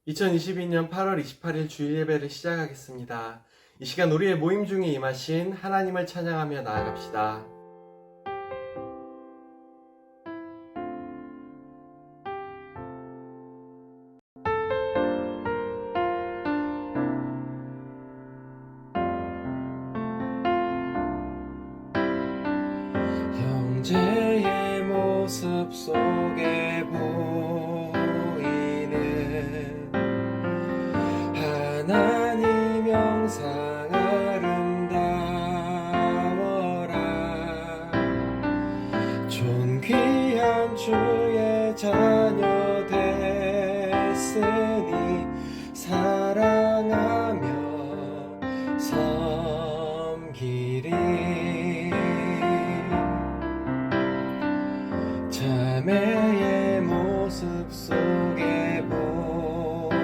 2022년 8월 28일 주일 예배를 시작하겠습니다. 이 시간 우리의 모임 중에 임하신 하나님을 찬양하며 나아갑시다. 형제의 모습 속에 보이는 하나님 영상 아름다워라. 존귀한 주의 자녀 됐으니 사랑하며 섬기리. 자매의 모습 속에 보이는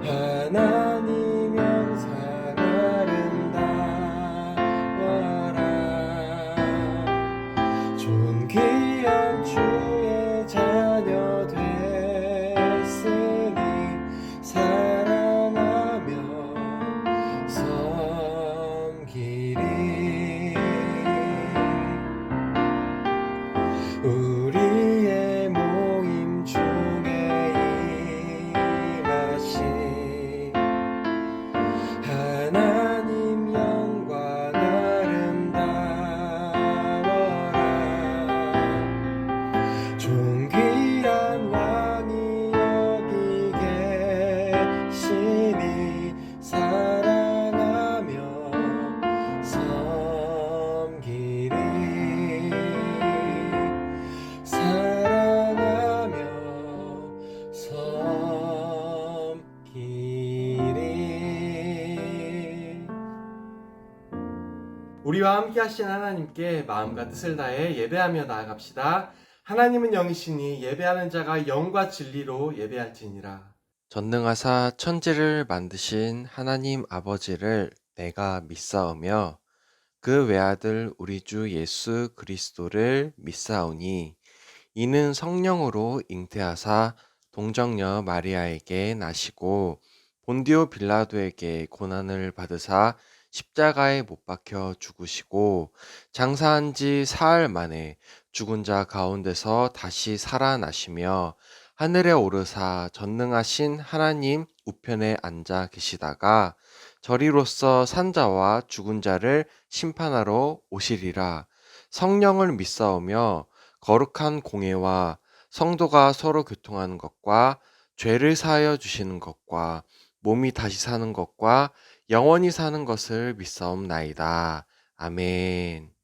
하나님 영상 아름다워라. 존귀한 주의 자녀 됐으니 사랑하며 섬기리. 우리의 모임 중에 임하신 하나님 영광 아름다워라. 존귀한 왕이 여기 계시니 사랑하며 섬기리. 사랑하며 섬기리. 우리와 함께 하신 하나님께 마음과 뜻을 다해 예배하며 나아갑시다. 하나님은 영이시니 예배하는 자가 영과 진리로 예배할지니라. 전능하사 천지를 만드신 하나님 아버지를 내가 믿사오며 그 외아들 우리 주 예수 그리스도를 믿사오니 이는 성령으로 잉태하사 동정녀 마리아에게 나시고 본디오 빌라도에게 고난을 받으사 십자가에 못 박혀 죽으시고 장사한 지 사흘 만에 죽은 자 가운데서 다시 살아나시며 하늘에 오르사 전능하신 하나님 우편에 앉아 계시다가 저리로서 산자와 죽은 자를 심판하러 오시리라. 성령을 믿사오며 거룩한 공예와 성도가 서로 교통하는 것과 죄를 사하여 주시는 것과 몸이 다시 사는 것과 영원히 사는 것을 믿사옵나이다. 아멘.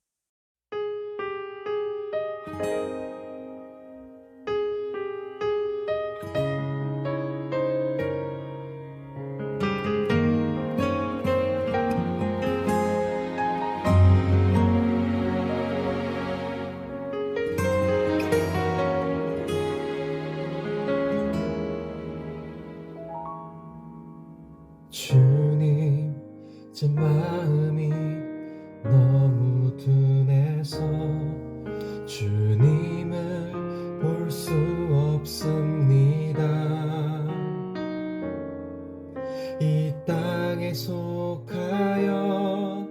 주님, 제 마음이 너무 둔해서 주님을 볼 수 없습니다. 이 땅에 속하여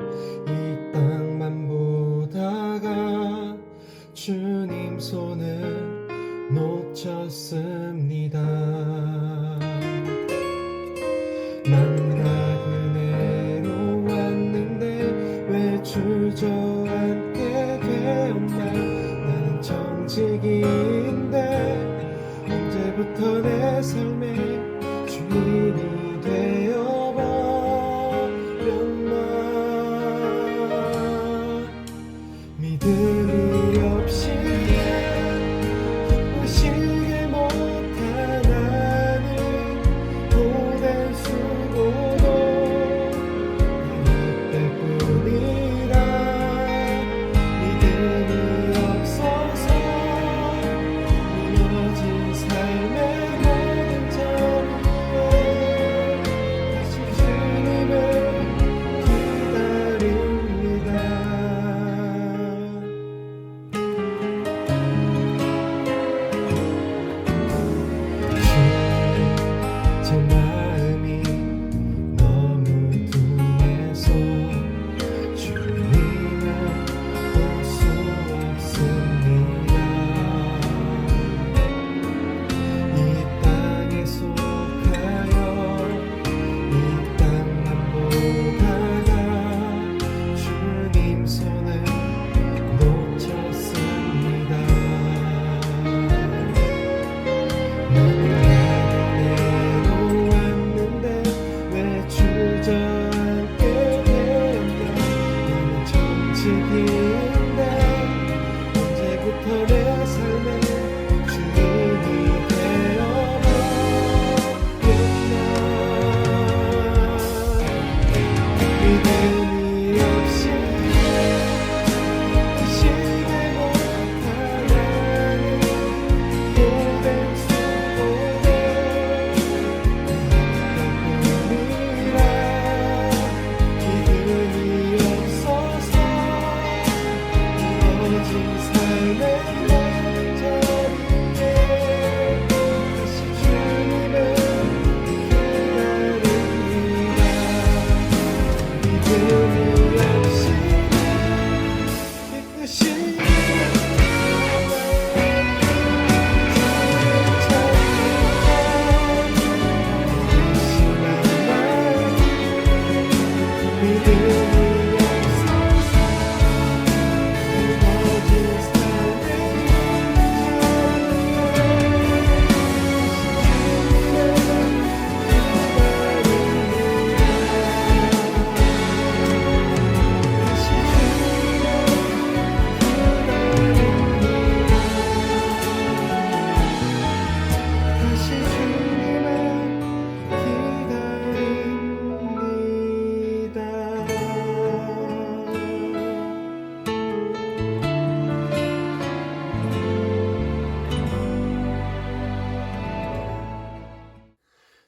이 땅만 보다가 주님 손을 놓쳤습니다. 난 나그네로 왔는데 왜 주저앉게 되었나. 나는 정직인데 언제부터 내 삶의 주인이 되어버렸나. 믿음이 없이 기쁘시게 못한 나는 고된 수고도 내 때뿐이라. 믿음이 없어서 무너진 삶의 모든 자 내놓았는데 왜 주저앉게 됐나. 너는 정직인데 언제부터 내 삶에 주인이 되어버렸나. 믿음이 없이 시계 못하는 고백 속에 기쁨이라 믿음이 없어서 무너진 삶의 자리에 다시 주님을 기다립니다. 믿음이 없이 깨끗이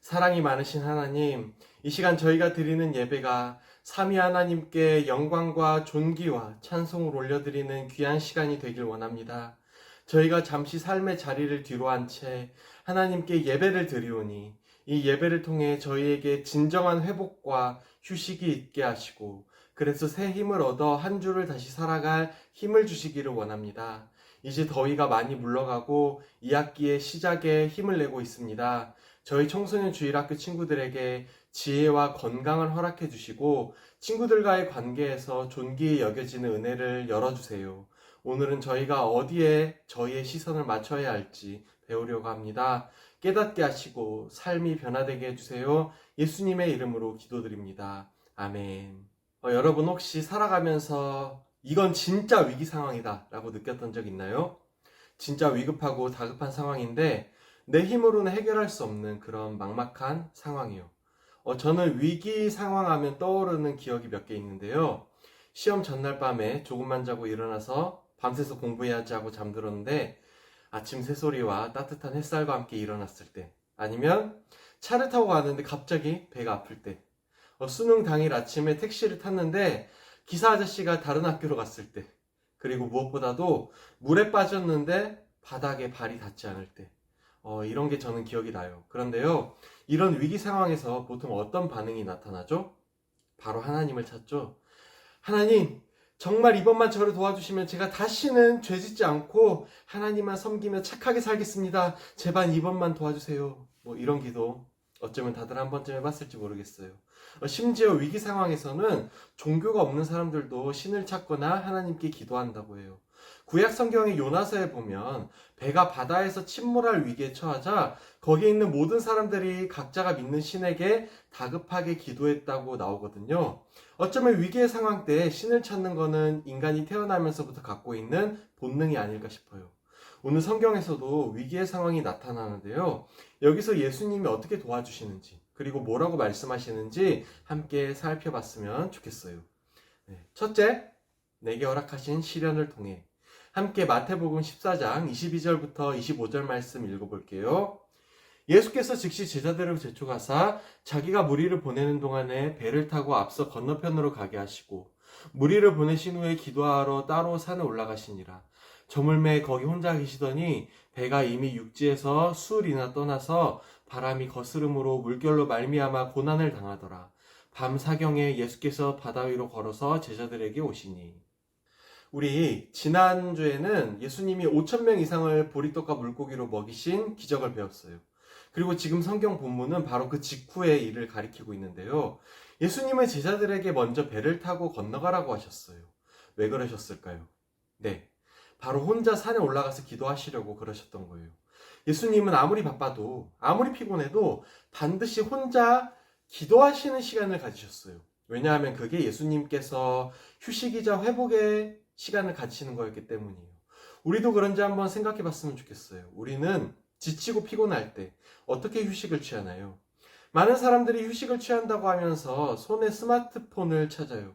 사랑이 많으신 하나님, 이 시간 저희가 드리는 예배가 삼위 하나님께 영광과 존귀와 찬송을 올려드리는 귀한 시간이 되길 원합니다. 저희가 잠시 삶의 자리를 뒤로한 채 하나님께 예배를 드리오니 이 예배를 통해 저희에게 진정한 회복과 휴식이 있게 하시고 그래서 새 힘을 얻어 한 주를 다시 살아갈 힘을 주시기를 원합니다. 이제 더위가 많이 물러가고 2학기의 시작에 힘을 내고 있습니다. 저희 청소년 주일학교 친구들에게 지혜와 건강을 허락해 주시고 친구들과의 관계에서 존귀히 여겨지는 은혜를 열어주세요. 오늘은 저희가 어디에 저희의 시선을 맞춰야 할지 배우려고 합니다. 깨닫게 하시고 삶이 변화되게 해주세요. 예수님의 이름으로 기도드립니다. 아멘. 여러분 혹시 살아가면서 이건 진짜 위기 상황이다 라고 느꼈던 적 있나요? 진짜 위급하고 다급한 상황인데 내 힘으로는 해결할 수 없는 그런 막막한 상황이요. 저는 위기 상황 하면 떠오르는 기억이 몇 개 있는데요. 시험 전날 밤에 조금만 자고 일어나서 밤새서 공부해야지 하고 잠들었는데 아침 새소리와 따뜻한 햇살과 함께 일어났을 때, 아니면 차를 타고 가는데 갑자기 배가 아플 때, 수능 당일 아침에 택시를 탔는데 기사 아저씨가 다른 학교로 갔을 때, 그리고 무엇보다도 물에 빠졌는데 바닥에 발이 닿지 않을 때, 이런 게 저는 기억이 나요. 그런데요, 이런 위기 상황에서 보통 어떤 반응이 나타나죠? 바로 하나님을 찾죠. 하나님, 정말 이번만 저를 도와주시면 제가 다시는 죄짓지 않고 하나님만 섬기며 착하게 살겠습니다. 제발 이번만 도와주세요. 이런 기도 어쩌면 다들 한 번쯤 해봤을지 모르겠어요. 심지어 위기 상황에서는 종교가 없는 사람들도 신을 찾거나 하나님께 기도한다고 해요. 구약 성경의 요나서에 보면 배가 바다에서 침몰할 위기에 처하자 거기에 있는 모든 사람들이 각자가 믿는 신에게 다급하게 기도했다고 나오거든요. 어쩌면 위기의 상황 때 신을 찾는 거는 인간이 태어나면서부터 갖고 있는 본능이 아닐까 싶어요. 오늘 성경에서도 위기의 상황이 나타나는데요. 여기서 예수님이 어떻게 도와주시는지, 그리고 뭐라고 말씀하시는지 함께 살펴봤으면 좋겠어요. 첫째, 내게 허락하신 시련을 통해 함께 마태복음 14장 22절부터 25절 말씀 읽어볼게요. 예수께서 즉시 제자들을 재촉하사 자기가 무리를 보내는 동안에 배를 타고 앞서 건너편으로 가게 하시고 무리를 보내신 후에 기도하러 따로 산에 올라가시니라. 저물매 거기 혼자 계시더니 배가 이미 육지에서 수을이나 떠나서 바람이 거스름으로 물결로 말미암아 고난을 당하더라. 밤 사경에 예수께서 바다 위로 걸어서 제자들에게 오시니. 우리 지난주에는 예수님이 5,000명 이상을 보리떡과 물고기로 먹이신 기적을 배웠어요. 그리고 지금 성경 본문은 바로 그 직후의 일을 가리키고 있는데요. 예수님은 제자들에게 먼저 배를 타고 건너가라고 하셨어요. 왜 그러셨을까요? 네, 바로 혼자 산에 올라가서 기도하시려고 그러셨던 거예요. 예수님은 아무리 바빠도, 아무리 피곤해도 반드시 혼자 기도하시는 시간을 가지셨어요. 왜냐하면 그게 예수님께서 휴식이자 회복의 시간을 가지시는 거였기 때문이에요. 우리도 그런지 한번 생각해 봤으면 좋겠어요. 우리는 지치고 피곤할 때 어떻게 휴식을 취하나요? 많은 사람들이 휴식을 취한다고 하면서 손에 스마트폰을 찾아요.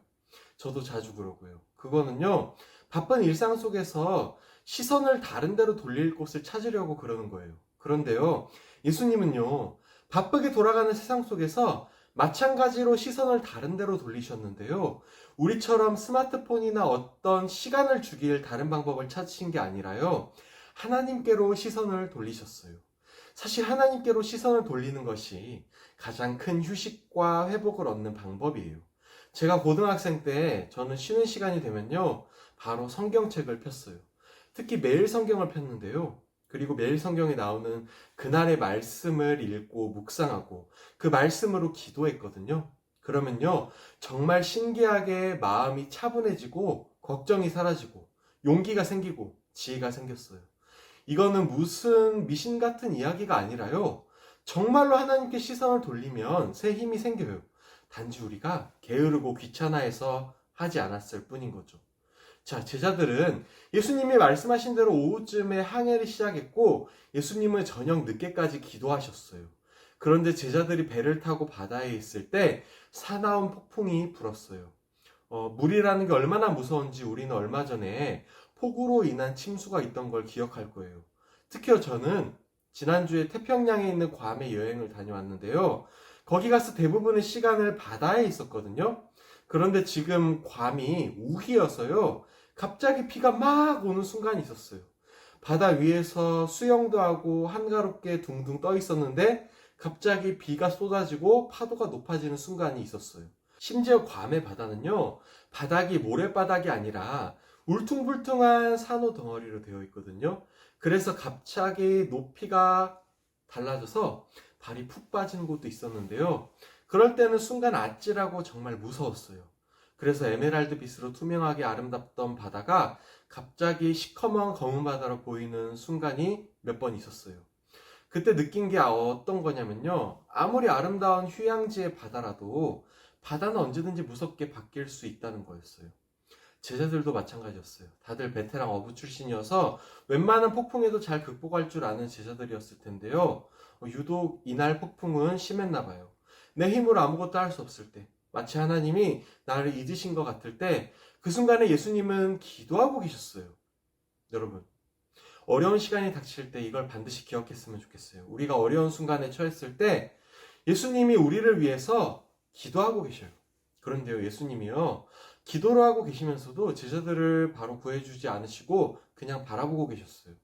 저도 자주 그러고요. 그거는요, 바쁜 일상 속에서 시선을 다른 데로 돌릴 곳을 찾으려고 그러는 거예요. 그런데요, 예수님은요, 바쁘게 돌아가는 세상 속에서 마찬가지로 시선을 다른 데로 돌리셨는데요. 우리처럼 스마트폰이나 어떤 시간을 주길 다른 방법을 찾으신 게 아니라요. 하나님께로 시선을 돌리셨어요. 사실 하나님께로 시선을 돌리는 것이 가장 큰 휴식과 회복을 얻는 방법이에요. 제가 고등학생 때 저는 쉬는 시간이 되면요. 바로 성경책을 폈어요. 특히 매일 성경을 폈는데요. 그리고 매일 성경에 나오는 그날의 말씀을 읽고 묵상하고 그 말씀으로 기도했거든요. 그러면요. 정말 신기하게 마음이 차분해지고 걱정이 사라지고 용기가 생기고 지혜가 생겼어요. 이거는 무슨 미신 같은 이야기가 아니라요. 정말로 하나님께 시선을 돌리면 새 힘이 생겨요. 단지 우리가 게으르고 귀찮아해서 하지 않았을 뿐인 거죠. 자, 제자들은 예수님이 말씀하신 대로 오후쯤에 항해를 시작했고 예수님은 저녁 늦게까지 기도하셨어요. 그런데 제자들이 배를 타고 바다에 있을 때 사나운 폭풍이 불었어요. 물이라는 게 얼마나 무서운지 우리는 얼마 전에 폭우로 인한 침수가 있던 걸 기억할 거예요. 특히 저는 지난주에 태평양에 있는 괌에 여행을 다녀왔는데요. 거기 가서 대부분의 시간을 바다에 있었거든요. 그런데 지금 괌이 우기여서요. 갑자기 비가 막 오는 순간이 있었어요. 바다 위에서 수영도 하고 한가롭게 둥둥 떠 있었는데 갑자기 비가 쏟아지고 파도가 높아지는 순간이 있었어요. 심지어 괌의 바다는요. 바닥이 모래바닥이 아니라 울퉁불퉁한 산호 덩어리로 되어 있거든요. 그래서 갑자기 높이가 달라져서 발이 푹 빠지는 곳도 있었는데요. 그럴 때는 순간 아찔하고 정말 무서웠어요. 그래서 에메랄드 빛으로 투명하게 아름답던 바다가 갑자기 시커먼 검은 바다로 보이는 순간이 몇 번 있었어요. 그때 느낀 게 어떤 거냐면요. 아무리 아름다운 휴양지의 바다라도 바다는 언제든지 무섭게 바뀔 수 있다는 거였어요. 제자들도 마찬가지였어요. 다들 베테랑 어부 출신이어서 웬만한 폭풍에도 잘 극복할 줄 아는 제자들이었을 텐데요. 유독 이날 폭풍은 심했나 봐요. 내 힘으로 아무것도 할 수 없을 때, 마치 하나님이 나를 잊으신 것 같을 때, 그 순간에 예수님은 기도하고 계셨어요. 여러분, 어려운 시간이 닥칠 때 이걸 반드시 기억했으면 좋겠어요. 우리가 어려운 순간에 처했을 때 예수님이 우리를 위해서 기도하고 계셔요. 그런데요, 예수님이요, 기도를 하고 계시면서도 제자들을 바로 구해주지 않으시고 그냥 바라보고 계셨어요.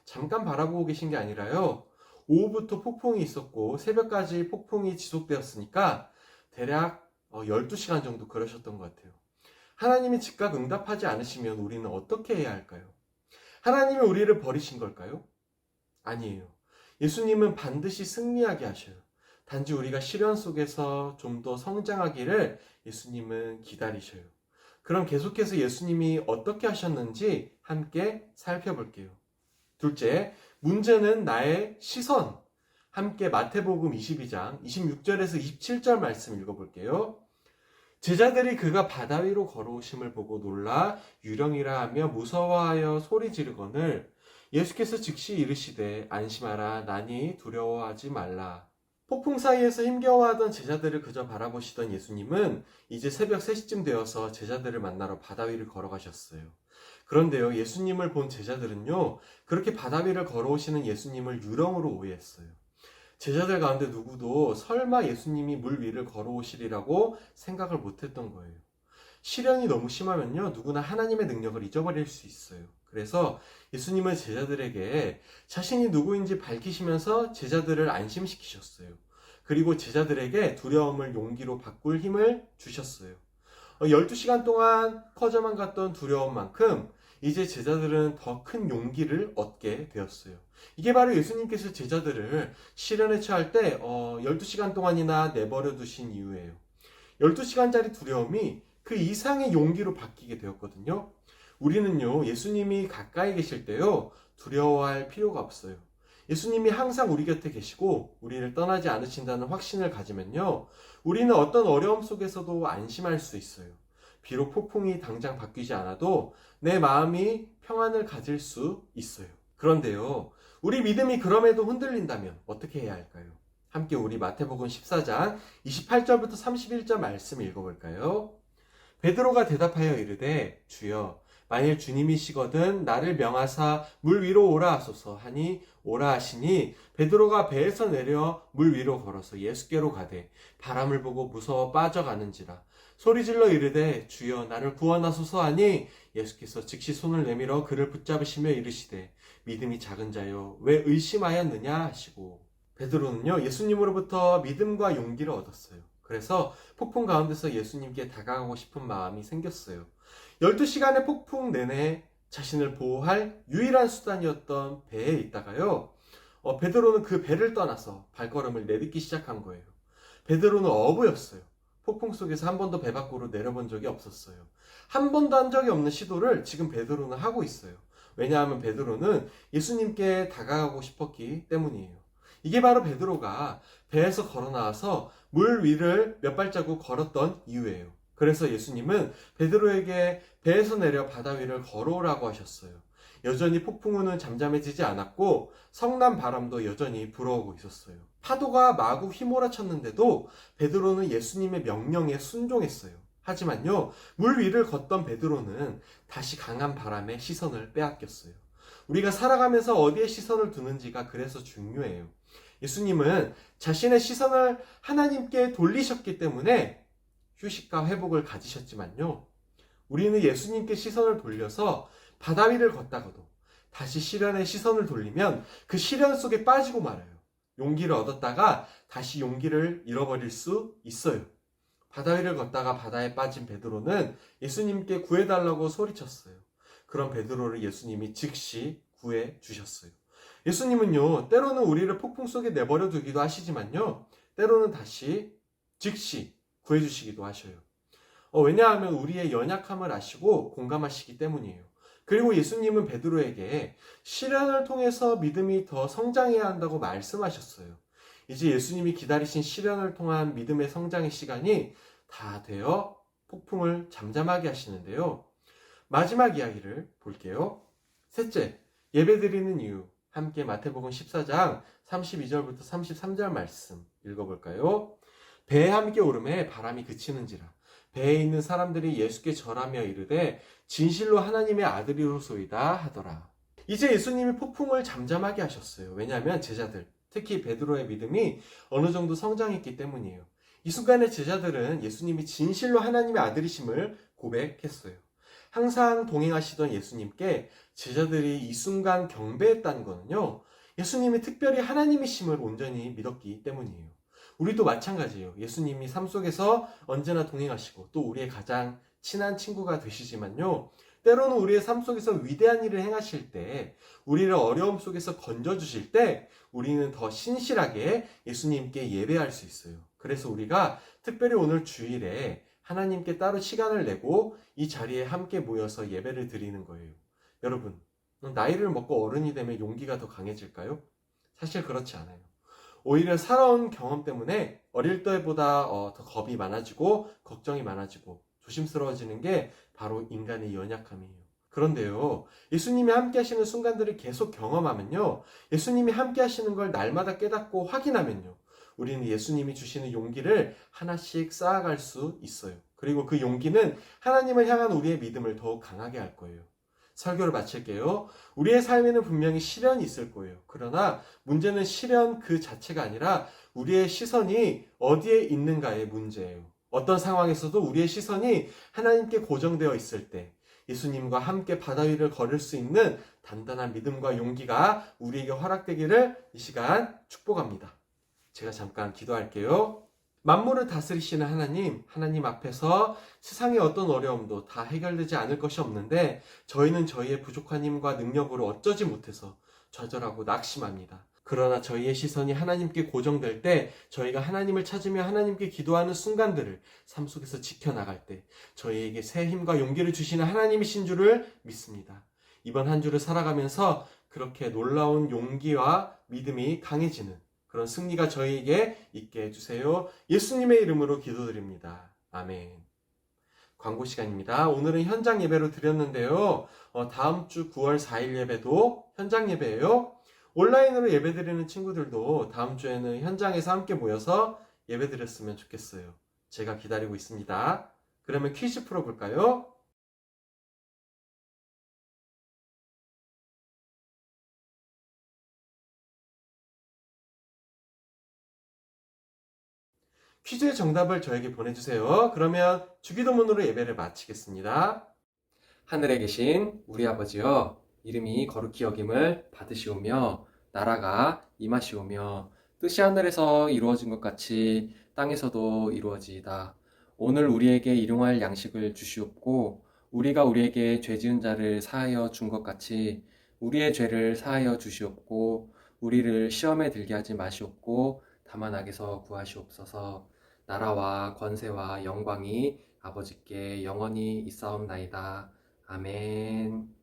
잠깐 바라보고 계신 게 아니라요, 오후부터 폭풍이 있었고 새벽까지 폭풍이 지속되었으니까 대략 12시간 정도 그러셨던 것 같아요. 하나님이 즉각 응답하지 않으시면 우리는 어떻게 해야 할까요? 하나님이 우리를 버리신 걸까요? 아니에요. 예수님은 반드시 승리하게 하셔요. 단지 우리가 시련 속에서 좀 더 성장하기를 예수님은 기다리셔요. 그럼 계속해서 예수님이 어떻게 하셨는지 함께 살펴볼게요. 둘째, 문제는 나의 시선. 함께 마태복음 22장 26절에서 27절 말씀 읽어볼게요. 제자들이 그가 바다 위로 걸어오심을 보고 놀라 유령이라 하며 무서워하여 소리 지르거늘 예수께서 즉시 이르시되 안심하라 나니 두려워하지 말라. 폭풍 사이에서 힘겨워하던 제자들을 그저 바라보시던 예수님은 이제 새벽 3시쯤 되어서 제자들을 만나러 바다 위를 걸어가셨어요. 그런데요, 예수님을 본 제자들은요, 그렇게 바다 위를 걸어오시는 예수님을 유령으로 오해했어요. 제자들 가운데 누구도 설마 예수님이 물 위를 걸어오시리라고 생각을 못했던 거예요. 시련이 너무 심하면요, 누구나 하나님의 능력을 잊어버릴 수 있어요. 그래서 예수님은 제자들에게 자신이 누구인지 밝히시면서 제자들을 안심시키셨어요. 그리고 제자들에게 두려움을 용기로 바꿀 힘을 주셨어요. 12시간 동안 커져만 갔던 두려움만큼 이제 제자들은 더 큰 용기를 얻게 되었어요. 이게 바로 예수님께서 제자들을 시련에 처할 때 12시간 동안이나 내버려 두신 이유예요. 12시간짜리 두려움이 그 이상의 용기로 바뀌게 되었거든요. 우리는요, 예수님이 가까이 계실 때요, 두려워할 필요가 없어요. 예수님이 항상 우리 곁에 계시고 우리를 떠나지 않으신다는 확신을 가지면요, 우리는 어떤 어려움 속에서도 안심할 수 있어요. 비록 폭풍이 당장 바뀌지 않아도 내 마음이 평안을 가질 수 있어요. 그런데요, 우리 믿음이 그럼에도 흔들린다면 어떻게 해야 할까요? 함께 우리 마태복음 14장 28절부터 31절 말씀 읽어볼까요? 베드로가 대답하여 이르되 주여 만일 주님이시거든 나를 명하사 물 위로 오라 하소서 하니 오라 하시니 베드로가 배에서 내려 물 위로 걸어서 예수께로 가되 바람을 보고 무서워 빠져가는지라 소리질러 이르되 주여 나를 구원하소서 하니 예수께서 즉시 손을 내밀어 그를 붙잡으시며 이르시되 믿음이 작은 자여 왜 의심하였느냐 하시고, 베드로는요 예수님으로부터 믿음과 용기를 얻었어요. 그래서 폭풍 가운데서 예수님께 다가가고 싶은 마음이 생겼어요. 12시간의 폭풍 내내 자신을 보호할 유일한 수단이었던 배에 있다가요, 베드로는 그 배를 떠나서 발걸음을 내딛기 시작한 거예요. 베드로는 어부였어요. 폭풍 속에서 한 번도 배 밖으로 내려본 적이 없었어요. 한 번도 한 적이 없는 시도를 지금 베드로는 하고 있어요. 왜냐하면 베드로는 예수님께 다가가고 싶었기 때문이에요. 이게 바로 베드로가 배에서 걸어 나와서 물 위를 몇 발자국 걸었던 이유예요. 그래서 예수님은 베드로에게 배에서 내려 바다 위를 걸어오라고 하셨어요. 여전히 폭풍우는 잠잠해지지 않았고 성난 바람도 여전히 불어오고 있었어요. 파도가 마구 휘몰아쳤는데도 베드로는 예수님의 명령에 순종했어요. 하지만요, 물 위를 걷던 베드로는 다시 강한 바람에 시선을 빼앗겼어요. 우리가 살아가면서 어디에 시선을 두는지가 그래서 중요해요. 예수님은 자신의 시선을 하나님께 돌리셨기 때문에 휴식과 회복을 가지셨지만요, 우리는 예수님께 시선을 돌려서 바다 위를 걷다가도 다시 시련에 시선을 돌리면 그 시련 속에 빠지고 말아요. 용기를 얻었다가 다시 용기를 잃어버릴 수 있어요. 바다 위를 걷다가 바다에 빠진 베드로는 예수님께 구해달라고 소리쳤어요. 그런 베드로를 예수님이 즉시 구해 주셨어요. 예수님은요, 때로는 우리를 폭풍 속에 내버려 두기도 하시지만요, 때로는 다시 즉시 구해 주시기도 하셔요. 왜냐하면 우리의 연약함을 아시고 공감하시기 때문이에요. 그리고 예수님은 베드로에게 시련을 통해서 믿음이 더 성장해야 한다고 말씀하셨어요. 이제 예수님이 기다리신 시련을 통한 믿음의 성장의 시간이 다 되어 폭풍을 잠잠하게 하시는데요. 마지막 이야기를 볼게요. 셋째, 예배드리는 이유. 함께 마태복음 14장 32절부터 33절 말씀 읽어볼까요? 배에 함께 오르매 바람이 그치는지라 배에 있는 사람들이 예수께 절하며 이르되 진실로 하나님의 아들이로소이다 하더라. 이제 예수님이 폭풍을 잠잠하게 하셨어요. 왜냐하면 제자들, 특히 베드로의 믿음이 어느 정도 성장했기 때문이에요. 이 순간에 제자들은 예수님이 진실로 하나님의 아들이심을 고백했어요. 항상 동행하시던 예수님께 제자들이 이 순간 경배했다는 거는요, 예수님이 특별히 하나님이심을 온전히 믿었기 때문이에요. 우리도 마찬가지예요. 예수님이 삶 속에서 언제나 동행하시고 또 우리의 가장 친한 친구가 되시지만요, 때로는 우리의 삶 속에서 위대한 일을 행하실 때, 우리를 어려움 속에서 건져주실 때 우리는 더 신실하게 예수님께 예배할 수 있어요. 그래서 우리가 특별히 오늘 주일에 하나님께 따로 시간을 내고 이 자리에 함께 모여서 예배를 드리는 거예요. 여러분, 나이를 먹고 어른이 되면 용기가 더 강해질까요? 사실 그렇지 않아요. 오히려 살아온 경험 때문에 어릴 때보다 더 겁이 많아지고 걱정이 많아지고 조심스러워지는 게 바로 인간의 연약함이에요. 그런데요, 예수님이 함께 하시는 순간들을 계속 경험하면요, 예수님이 함께 하시는 걸 날마다 깨닫고 확인하면요, 우리는 예수님이 주시는 용기를 하나씩 쌓아갈 수 있어요. 그리고 그 용기는 하나님을 향한 우리의 믿음을 더욱 강하게 할 거예요. 설교를 마칠게요. 우리의 삶에는 분명히 시련이 있을 거예요. 그러나 문제는 시련 그 자체가 아니라 우리의 시선이 어디에 있는가의 문제예요. 어떤 상황에서도 우리의 시선이 하나님께 고정되어 있을 때 예수님과 함께 바다 위를 걸을 수 있는 단단한 믿음과 용기가 우리에게 허락되기를 이 시간 축복합니다. 제가 잠깐 기도할게요. 만물을 다스리시는 하나님 앞에서 세상의 어떤 어려움도 다 해결되지 않을 것이 없는데 저희는 저희의 부족한 힘과 능력으로 어쩌지 못해서 좌절하고 낙심합니다. 그러나 저희의 시선이 하나님께 고정될 때, 저희가 하나님을 찾으며 하나님께 기도하는 순간들을 삶 속에서 지켜나갈 때 저희에게 새 힘과 용기를 주시는 하나님이신 줄을 믿습니다. 이번 한 주를 살아가면서 그렇게 놀라운 용기와 믿음이 강해지는 그런 승리가 저희에게 있게 해주세요. 예수님의 이름으로 기도드립니다. 아멘. 광고 시간입니다. 오늘은 현장 예배로 드렸는데요. 다음 주 9월 4일 예배도 현장 예배예요. 온라인으로 예배 드리는 친구들도 다음 주에는 현장에서 함께 모여서 예배 드렸으면 좋겠어요. 제가 기다리고 있습니다. 그러면 퀴즈 풀어볼까요? 퀴즈의 정답을 저에게 보내주세요. 그러면 주기도문으로 예배를 마치겠습니다. 하늘에 계신 우리 아버지여, 이름이 거룩히 여김을 받으시오며 나라가 임하시오며 뜻이 하늘에서 이루어진 것 같이 땅에서도 이루어지이다. 오늘 우리에게 일용할 양식을 주시옵고 우리가 우리에게 죄 지은 자를 사하여 준 것 같이 우리의 죄를 사하여 주시옵고 우리를 시험에 들게 하지 마시옵고 다만 악에서 구하시옵소서. 나라와 권세와 영광이 아버지께 영원히 있사옵나이다. 아멘.